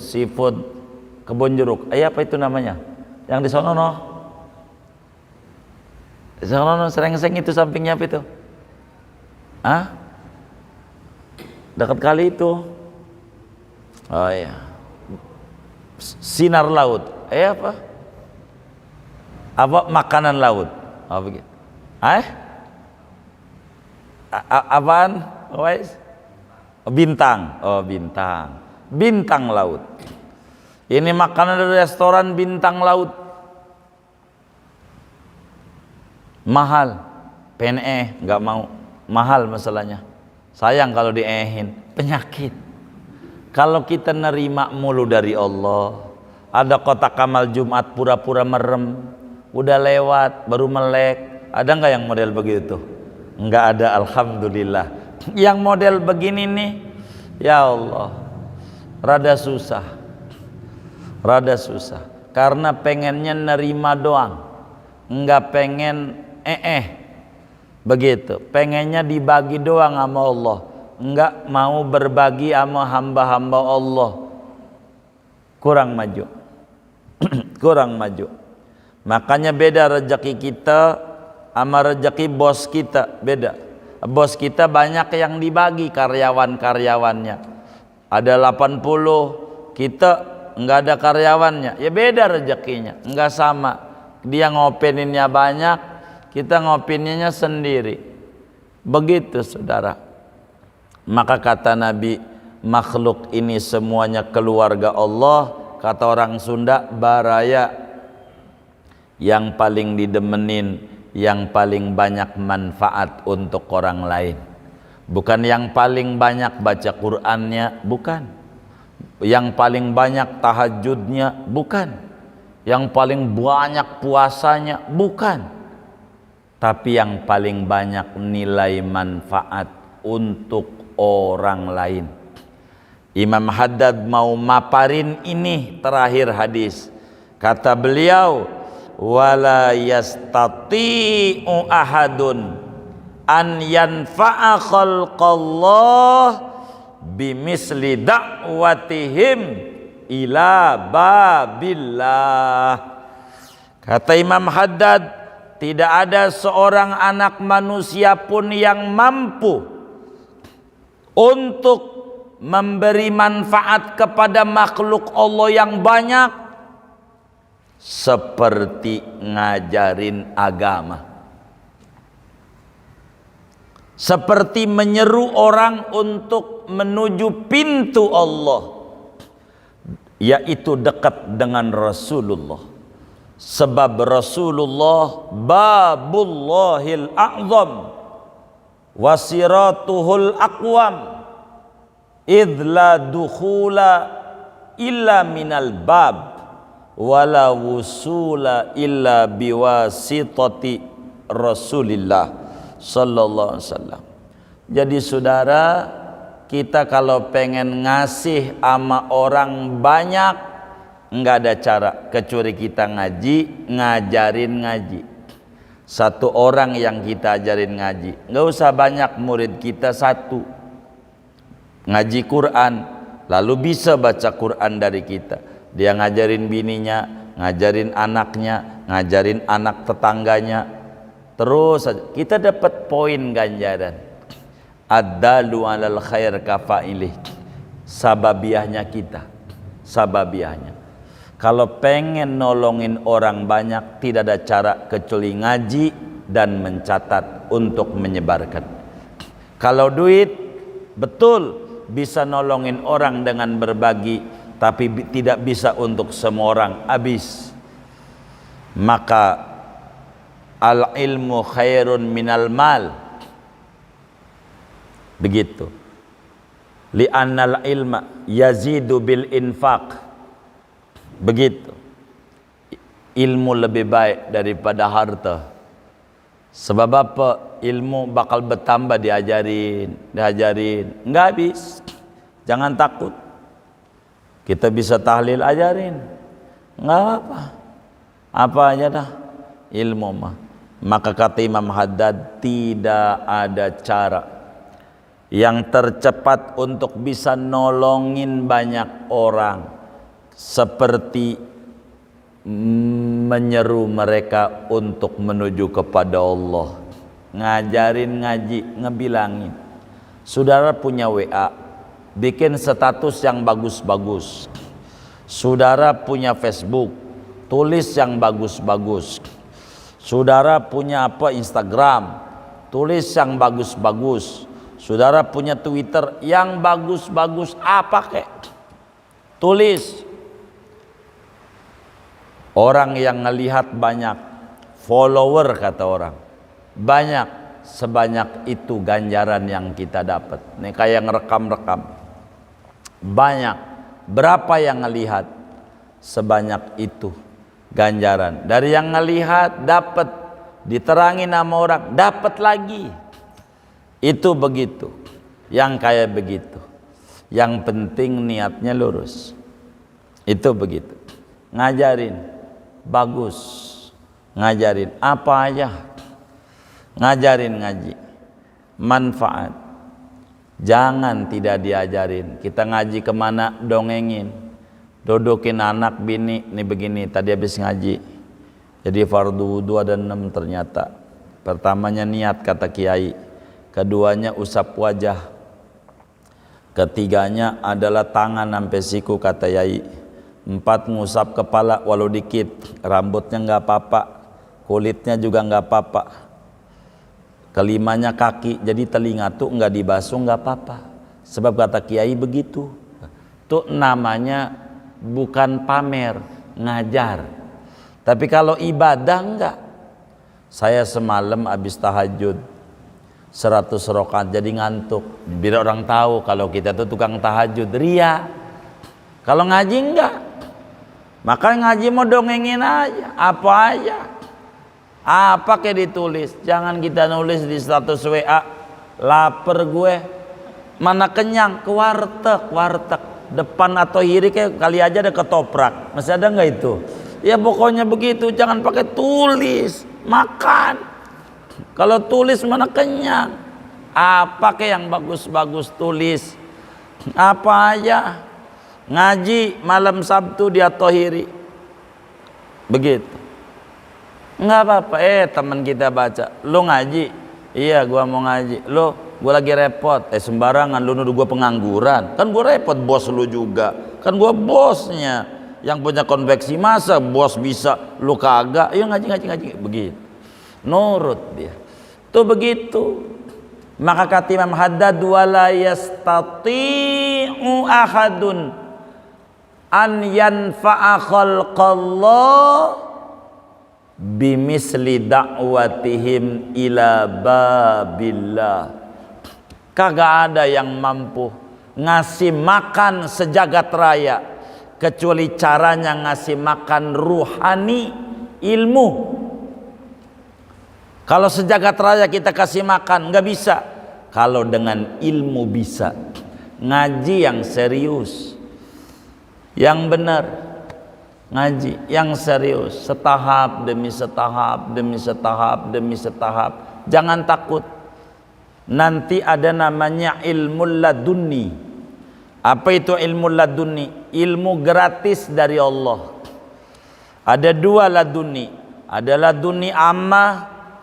Kebon Jeruk. Apa itu namanya? Yang di sono no? Di sono no, Serengseng itu sampingnya apa itu? Dekat kali itu. Oh iya. Sinar laut. Apa? Apa makanan laut? Oh begitu. Apaan? Bintang. Oh bintang. Bintang laut. Ini makanan dari restoran bintang laut. Mahal. PNE nggak mau. Mahal masalahnya. Sayang kalau diehin, penyakit. Kalau kita nerima mulu dari Allah, ada kotak amal Jumat pura-pura merem, udah lewat baru melek. Ada nggak yang model begitu? Nggak ada, alhamdulillah. Yang model begini nih, ya Allah, rada susah. Karena pengennya nerima doang, nggak pengen begitu, pengennya dibagi doang sama Allah, enggak mau berbagi sama hamba-hamba Allah. Kurang maju. Kurang maju. Makanya beda rezeki kita sama rezeki bos kita, beda. Bos kita banyak yang dibagi karyawan-karyawannya, ada 80, kita enggak ada karyawannya, ya beda rezekinya, enggak sama. Dia ngopeninnya banyak, kita ngopininnya sendiri. Begitu saudara. Maka kata Nabi, makhluk ini semuanya keluarga Allah. Kata orang Sunda, baraya. Yang paling didemenin, yang paling banyak manfaat untuk orang lain. Bukan yang paling banyak baca Qur'annya, bukan. Yang paling banyak tahajudnya, bukan. Yang paling banyak puasanya, bukan. Tapi yang paling banyak nilai manfaat untuk orang lain. Imam Haddad mau maparin ini terakhir hadis. Kata beliau, wala yastati'u ahadun an yanfa'a khalqallah bimisli da'watihim ila babillah. Kata Imam Haddad, tidak ada seorang anak manusia pun yang mampu untuk memberi manfaat kepada makhluk Allah yang banyak seperti ngajarin agama, seperti menyeru orang untuk menuju pintu Allah, yaitu dekat dengan Rasulullah. Sebab Rasulullah babullahil a'zam wasiratuhul aqwam idla dukhula illa minal bab wala wusula illa biwasitati Rasulillah sallallahu alaihi wasallam. Jadi saudara, kita kalau pengen ngasih sama orang banyak, enggak ada cara kecuali kita ngaji, ngajarin ngaji. Satu orang yang kita ajarin ngaji, enggak usah banyak, murid kita satu ngaji Quran, lalu bisa baca Quran dari kita. Dia ngajarin bininya, ngajarin anaknya, ngajarin anak tetangganya, terus saja kita dapat poin ganjaran. Ad-dalu 'alal khair kafailih. Sababiahnya kita, sababiahnya. Kalau pengen nolongin orang banyak, tidak ada cara kecuali ngaji dan mencatat untuk menyebarkan. Kalau duit, betul bisa nolongin orang dengan berbagi, tapi tidak bisa untuk semua orang, habis. Maka al ilmu khairun minal mal, begitu. Li'annal ilma yazidu bil infaq, begitu. Ilmu lebih baik daripada harta. Sebab apa? Ilmu bakal bertambah, diajarin, nggak habis. Jangan takut. Kita bisa tahlil, ajarin. Nggak apa, apa aja dah ilmu mah. Maka kata Imam Haddad, tidak ada cara yang tercepat untuk bisa nolongin banyak orang seperti menyeru mereka untuk menuju kepada Allah. Ngajarin ngaji, ngebilangin. Saudara punya WA, bikin status yang bagus-bagus. Saudara punya Facebook, tulis yang bagus-bagus. Saudara punya Instagram, tulis yang bagus-bagus. Saudara punya Twitter yang bagus-bagus, apa kek? Tulis. Orang yang ngelihat banyak, follower kata orang, banyak, sebanyak itu ganjaran yang kita dapat. Ini kayak ngerekam-rekam. Banyak, berapa yang ngelihat, sebanyak itu ganjaran. Dari yang ngelihat dapat, diterangin sama orang dapat lagi. Itu begitu, yang kayak begitu. Yang penting niatnya lurus. Itu begitu. Ngajarin bagus, ngajarin apa aja, ngajarin ngaji, manfaat. Jangan tidak diajarin. Kita ngaji kemana, dongengin. Dodokin anak bini, nih begini, tadi habis ngaji. Jadi fardu wudu ada 6 ternyata. Pertamanya niat kata kiai, keduanya usap wajah, ketiganya adalah tangan sampai siku kata yai, 4 ngusap kepala walau dikit, rambutnya nggak apa-apa, kulitnya juga nggak apa-apa, kelimanya kaki, jadi telinga tuh nggak dibasuh nggak apa-apa, sebab kata kiai begitu. Tuh namanya bukan pamer, ngajar. Tapi kalau ibadah enggak. Saya semalam habis tahajud 100 rakaat jadi ngantuk. Biar orang tahu kalau kita tuh tukang tahajud, ria. Kalau ngaji enggak. Maka ngaji mau dongengin aja, apa aja. Apa kayak ditulis. Jangan kita nulis di status WA, lapar gue, mana kenyang, ke warteg. Depan atau kiri kayak kali aja ada ketoprak, masih ada nggak itu? Ya pokoknya begitu, jangan pakai tulis, makan. Kalau tulis mana kenyang. Apa kayak yang bagus-bagus tulis, apa aja. Ngaji malam Sabtu dia tohiri, begitu. Nggak apa-apa. Teman kita baca, lu ngaji, iya gua mau ngaji, lu gue lagi repot, sembarangan lu nuduh gue pengangguran, kan gue repot, bos lu juga, kan gue bosnya yang punya konveksi, masa bos bisa lu kagak, ayo ngaji, begitu, nurut dia, tuh begitu. Maka kata Imam Haddad, wala yastati'u ahadun an yanfa'a khalqallah bimisli da'watihim ila babillah. Kagak ada yang mampu ngasih makan sejagat raya kecuali caranya ngasih makan ruhani, ilmu. Kalau sejagat raya kita kasih makan nggak bisa. Kalau dengan ilmu bisa. Ngaji yang serius, yang benar, ngaji yang serius, setahap demi setahap demi setahap demi setahap. Jangan takut. Nanti ada namanya ilmu laduni. Apa itu ilmu laduni? Ilmu gratis dari Allah. Ada 2 laduni. Ada laduni ammah,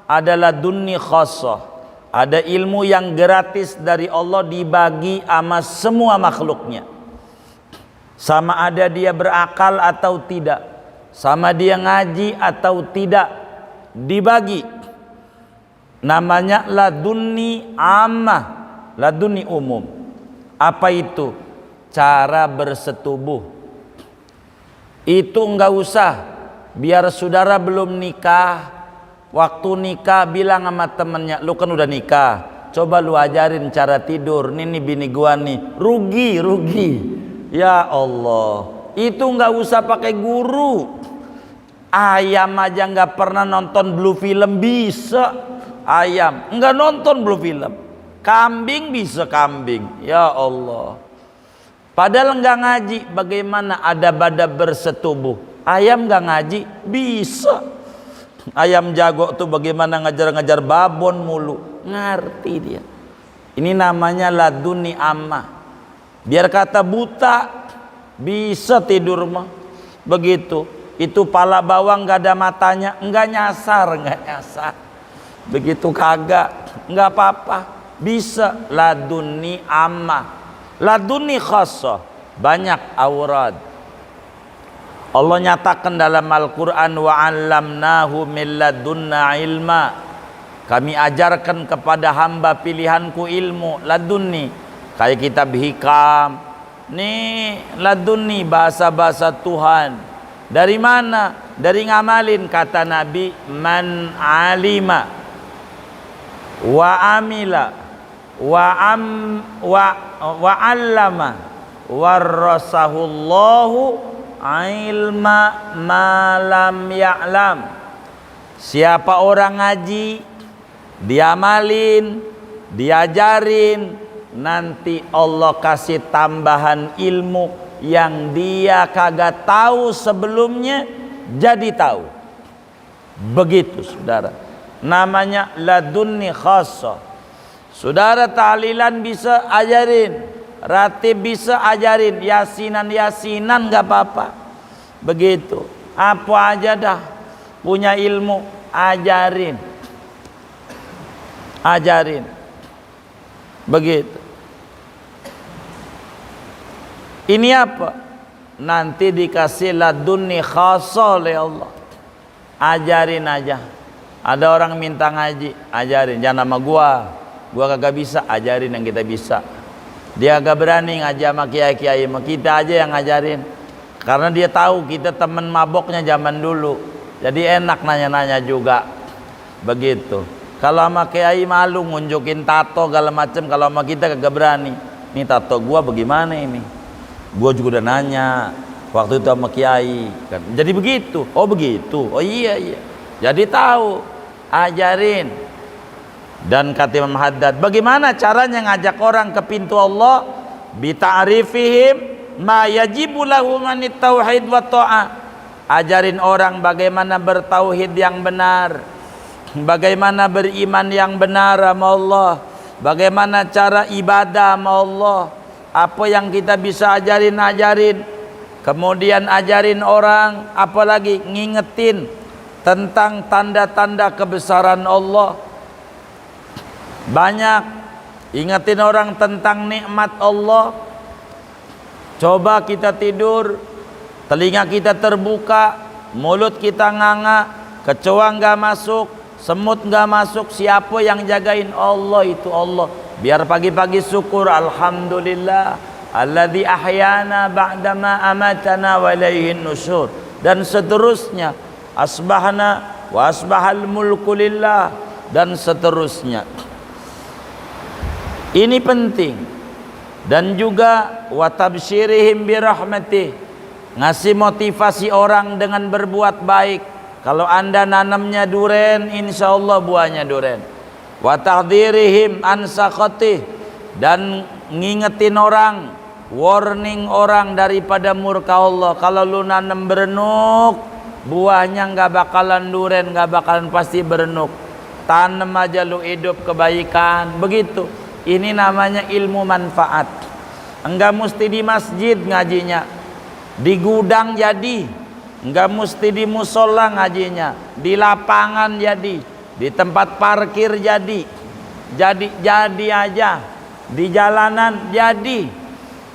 ada laduni khassah. Ada ilmu yang gratis dari Allah dibagi sama semua makhluknya. Sama ada dia berakal atau tidak, sama dia ngaji atau tidak, dibagi. Namanya laduni ammah, laduni umum. Apa itu? Cara bersetubuh. Itu enggak usah, biar saudara belum nikah, waktu nikah bilang sama temennya, lu kan udah nikah, coba lu ajarin cara tidur. Nih bini gua nih, rugi. Ya Allah, itu enggak usah pakai guru. Ayam aja enggak pernah nonton Blue Film bisa. Ayam enggak nonton Blue Film, kambing bisa kambing. Ya Allah, padahal enggak ngaji. Bagaimana adab-adab bersetubuh? Ayam nggak ngaji bisa. Ayam jago tuh bagaimana ngajar-ngajar babon mulu, ngerti dia. Ini namanya laduni amma. Biar kata buta bisa tidur mah begitu. Itu pala bawang nggak ada matanya, nggak nyasar. Begitu kagak, nggak apa-apa. Bisa laduni amma, laduni khassah, banyak aurad. Allah nyatakan dalam Al-Quran, wa 'allamnahu min ladunna ilma, kami ajarkan kepada hamba pilihanku ilmu. Ladunni kayak kitab hikam nih, ladunni bahasa-bahasa Tuhan. Dari mana? Dari ngamalin. Kata Nabi, man alima wa amila wa allama warasahullahu ilma malam ya'lam. Siapa orang ngaji, diamalin, diajarin, nanti Allah kasih tambahan ilmu yang dia kagak tahu sebelumnya, jadi tahu. Begitu saudara, namanya ladunni khassah. Saudara tahlilan bisa ajarin, ratib bisa ajarin, yasinan nggak apa-apa. Begitu, apa aja dah punya ilmu ajarin, begitu. Ini apa? Nanti dikasih ladunni khassah oleh Allah. Ajarin aja. Ada orang minta ngaji, ajarin. Jangan sama gua kagak bisa, ajarin yang kita bisa. Dia agak berani ngaji sama kiai-kiai, kita aja yang ngajarin. Karena dia tahu kita temen maboknya zaman dulu, jadi enak nanya-nanya juga. Begitu. Kalau sama kiai malu ngunjukin tato segala macem, kalau sama kita kagak berani. Nih tato gua bagaimana ini? Gua juga udah nanya waktu itu sama kiai kan. Jadi begitu. Oh begitu. Oh iya. Jadi tahu, ajarin. Dan kata Imam Haddad, bagaimana caranya ngajak orang ke pintu Allah? Bita'rifihim ma yajibu lahu manit tauhid wa ta'ah. Ajarin orang bagaimana bertauhid yang benar, bagaimana beriman yang benar sama Allah, bagaimana cara ibadah sama Allah. Apa yang kita bisa ajarin. Kemudian ajarin orang, apalagi ngingetin tentang tanda-tanda kebesaran Allah. Banyak ingetin orang tentang nikmat Allah. Coba kita tidur, telinga kita terbuka, mulut kita nganga, kecoa nggak masuk, semut nggak masuk. Siapa yang jagain? Allah. Itu Allah. Biar pagi-pagi syukur, alhamdulillah alladzi ahyana ba'dama amatana wa ilaihin nusyur. Dan seterusnya, asbahna wa asbahal mulku lillah, dan seterusnya. Ini penting. Dan juga wa tabsyirihim birahmatih, ngasih motivasi orang dengan berbuat baik. Kalau anda nanamnya duren, insya Allah buahnya duren. Wa tahdhirihim an sakhatih, dan ngingetin orang, warning orang daripada murka Allah. Kalau lu nanam berenuk, buahnya nggak bakalan duren, nggak bakalan pasti berenuk. Tanam aja lu hidup kebaikan. Begitu. Ini namanya ilmu manfaat. Enggak mesti di masjid ngajinya, di gudang jadi. Enggak mesti di musola ngajinya, di lapangan jadi, di tempat parkir jadi aja, di jalanan jadi.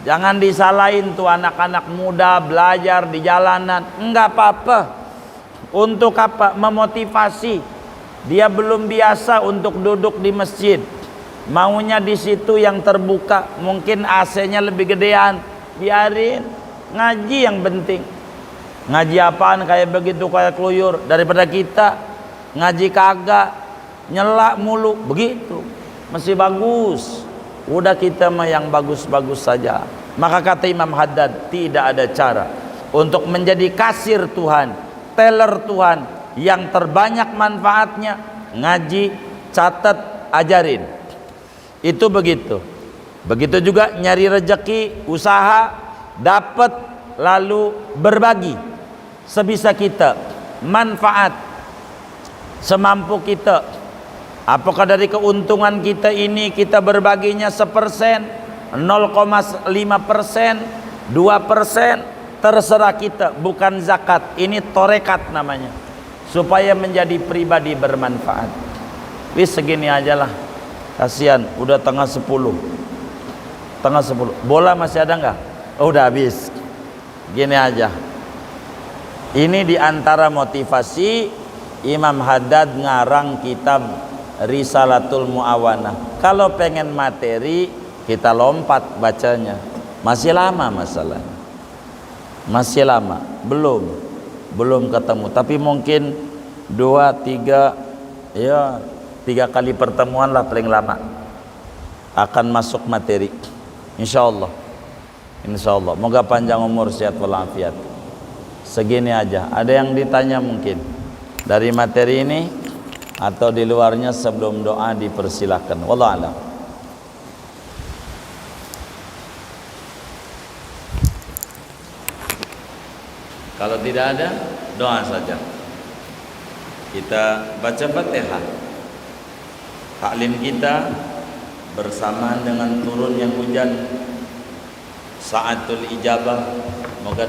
Jangan disalahin tuh anak-anak muda belajar di jalanan, enggak apa-apa. Untuk apa? Memotivasi. Dia belum biasa untuk duduk di masjid, maunya di situ yang terbuka, mungkin AC-nya lebih gedean. Biarin ngaji yang penting. Ngaji apaan kayak begitu, kayak keluyur, daripada kita ngaji kagak nyelak mulu begitu. Masih bagus. Udah kita mah yang bagus-bagus saja. Maka kata Imam Haddad, tidak ada cara untuk menjadi kasir Tuhan, teller Tuhan yang terbanyak manfaatnya ngaji, catat, ajarin. Itu begitu. Begitu juga nyari rezeki, usaha, dapat lalu berbagi. sebisa kita, manfaat semampu kita. Apakah dari keuntungan kita ini kita berbaginya 1%, 0,5%, 2%, terserah kita, bukan zakat. Ini torekat namanya, supaya menjadi pribadi bermanfaat. Wis segini aja lah, kasihan udah tengah 10. Bola masih ada nggak? Oh, udah habis. Gini aja. Ini diantara motivasi Imam Haddad ngarang kitab Risalatul Mu'awanah. Kalau pengen materi, kita lompat bacanya. Masih lama masalahnya. Masih lama. Belum ketemu. Tapi mungkin 2-3 kali pertemuan lah paling lama akan masuk materi. Insyaallah. Moga panjang umur, sehat walafiat. Segini aja. Ada yang ditanya mungkin dari materi ini atau di luarnya? Sebelum doa dipersilahkan. Wallahu a'lam. Kalau tidak ada, doa saja. Kita baca Fatihah. Taklim kita bersamaan dengan turunnya hujan, saatul ijabah. Moga